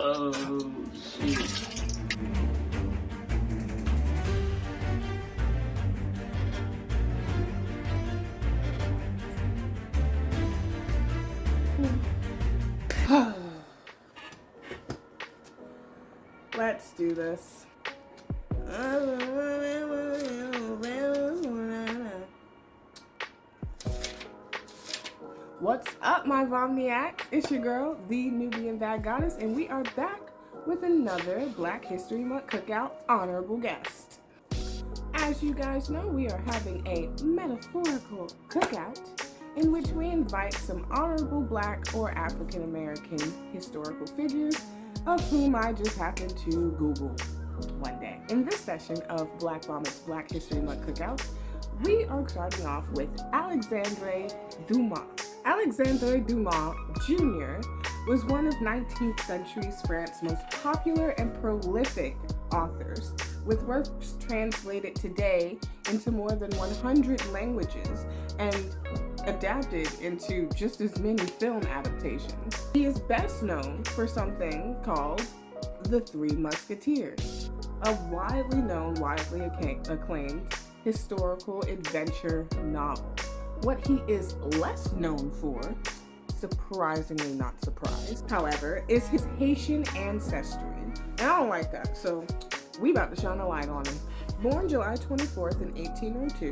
Oh, shit. Let's do this. What's up, my Vomniacs? It's your girl, the Nubian Bad Goddess, and we are back with another Black History Month Cookout honorable guest. As you guys know, we are having a metaphorical cookout in which we invite some honorable Black or African American historical figures of whom I just happened to Google one day. In this session of BlackVomit's Black History Month Cookout, we are starting off with Alexandre Dumas. Alexandre Dumas Jr. was one of 19th century France's most popular and prolific authors, with works translated today into more than 100 languages and adapted into just as many film adaptations. He is best known for something called The Three Musketeers, a widely known, widely acclaimed historical adventure novel. What he is less known for, surprisingly not surprised, however, is his Haitian ancestry. And I don't like that, so we about to shine a light on him. Born July 24th in 1802,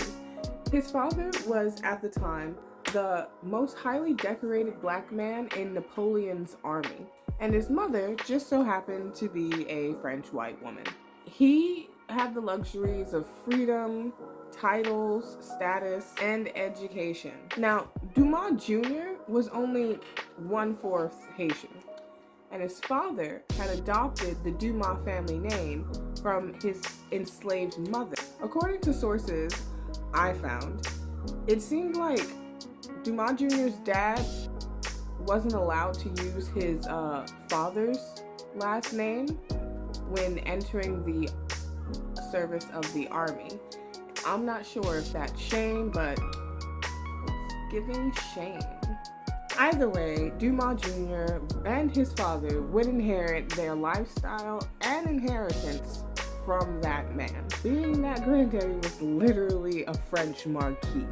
his father was at the time the most highly decorated Black man in Napoleon's army, and his mother just so happened to be a French white woman. He had the luxuries of freedom, titles, status, and education. Now, Dumas Jr. was only 1/4 Haitian, and his father had adopted the Dumas family name from his enslaved mother. According to sources I found, it seemed like Dumas Jr.'s dad wasn't allowed to use his father's last name when entering the service of the army. I'm not sure if that's shame, but it's giving shame. Either way, Dumas Jr. and his father would inherit their lifestyle and inheritance from that man, being that granddaddy was literally a French marquis.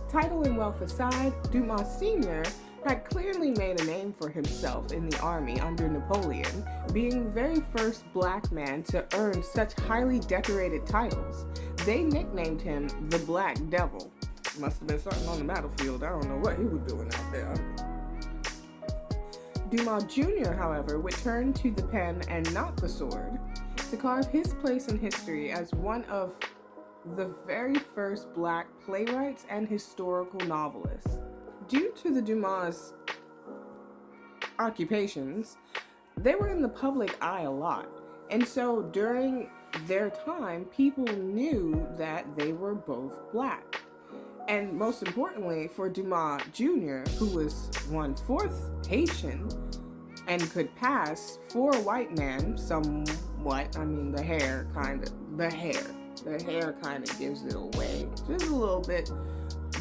Title and wealth aside, Dumas Sr. had clearly made a name for himself in the army under Napoleon, being the very first Black man to earn such highly decorated titles. They nicknamed him the Black Devil. Must have been something on the battlefield. I don't know what he was doing out there. Dumas Jr., however, would turn to the pen and not the sword to carve his place in history as one of the very first Black playwrights and historical novelists. Due to the Dumas occupations, they were in the public eye a lot, and so during their time, people knew that they were both Black. And most importantly, for Dumas Jr., who was 1/4 Haitian and could pass for a white man somewhat, I mean, the hair kind of gives it away, just a little bit,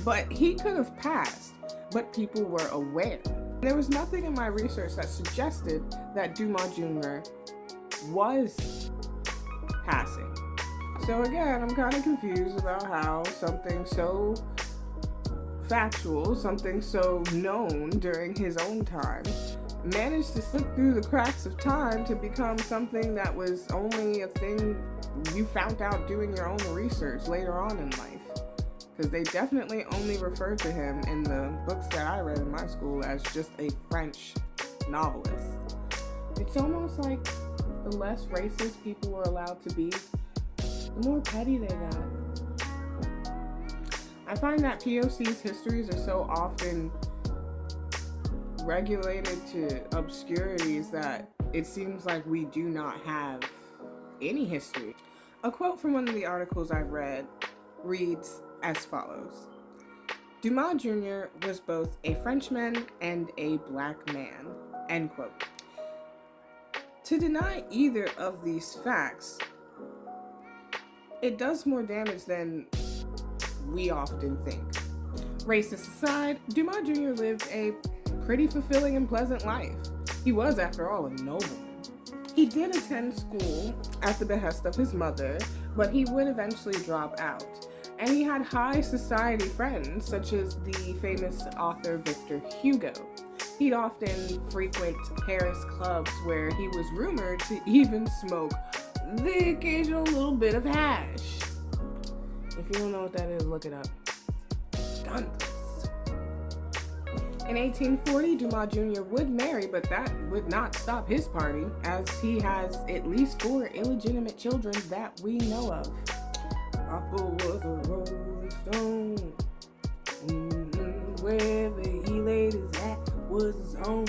but he could have passed, but people were aware. There was nothing in my research that suggested that Dumas Jr. was passing. So again, I'm kind of confused about how something so factual, something so known during his own time, managed to slip through the cracks of time to become something that was only a thing you found out doing your own research later on in life. Because they definitely only referred to him in the books that I read in my school as just a French novelist. It's almost like the less racist people were allowed to be, the more petty they got. I find that POC's histories are so often regulated to obscurities that it seems like we do not have any history. A quote from one of the articles I've read reads as follows: Dumas Jr. was both a Frenchman and a Black man, end quote. To deny either of these facts, it does more damage than we often think. Racist aside, Dumas Jr. lived a pretty fulfilling and pleasant life. He was, after all, a nobleman. He did attend school at the behest of his mother, but he would eventually drop out. And he had high society friends, such as the famous author Victor Hugo. He'd often frequent Paris clubs where he was rumored to even smoke the occasional little bit of hash. If you don't know what that is, look it up. Stunts. In 1840, Dumas Jr. would marry, but that would not stop his party, as he has at least 4 illegitimate children that we know of. Papa was a rolling stone. Wherever he laid his hat was his own.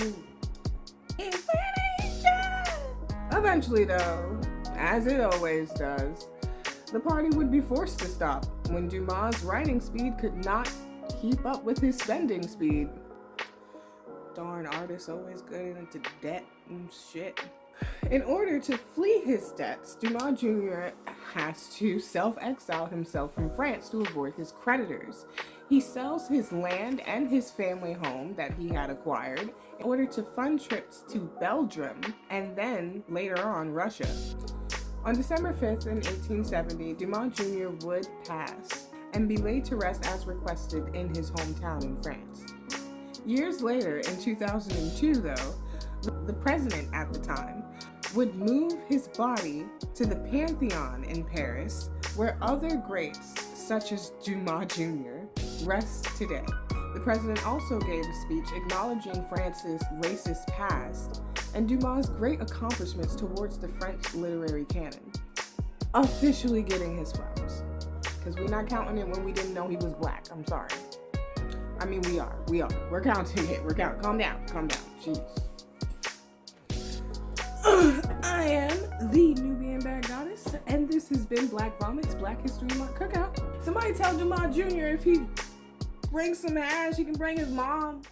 Eventually, though, as it always does, the party would be forced to stop when Dumas' writing speed could not keep up with his spending speed. Darn artists always getting into debt and shit. In order to flee his debts, Dumas Jr. has to self-exile himself from France to avoid his creditors. He sells his land and his family home that he had acquired in order to fund trips to Belgium and then later on Russia. On December 5th in 1870, Dumas Jr. would pass and be laid to rest as requested in his hometown in France. Years later, in 2002 though, the president at the time would move his body to the Pantheon in Paris, where other greats such as Dumas Jr. rest today. The president also gave a speech acknowledging France's racist past and Dumas' great accomplishments towards the French literary canon. Officially getting his flowers. Because we're not counting it when we didn't know he was black. I'm sorry. I mean, we are. We're counting it. Calm down. Jeez. I am the Nubian Bad Goddess, and this has been BlackVomits Black History Month Cookout. Somebody tell Dumas Jr. if he brings some hash, he can bring his mom.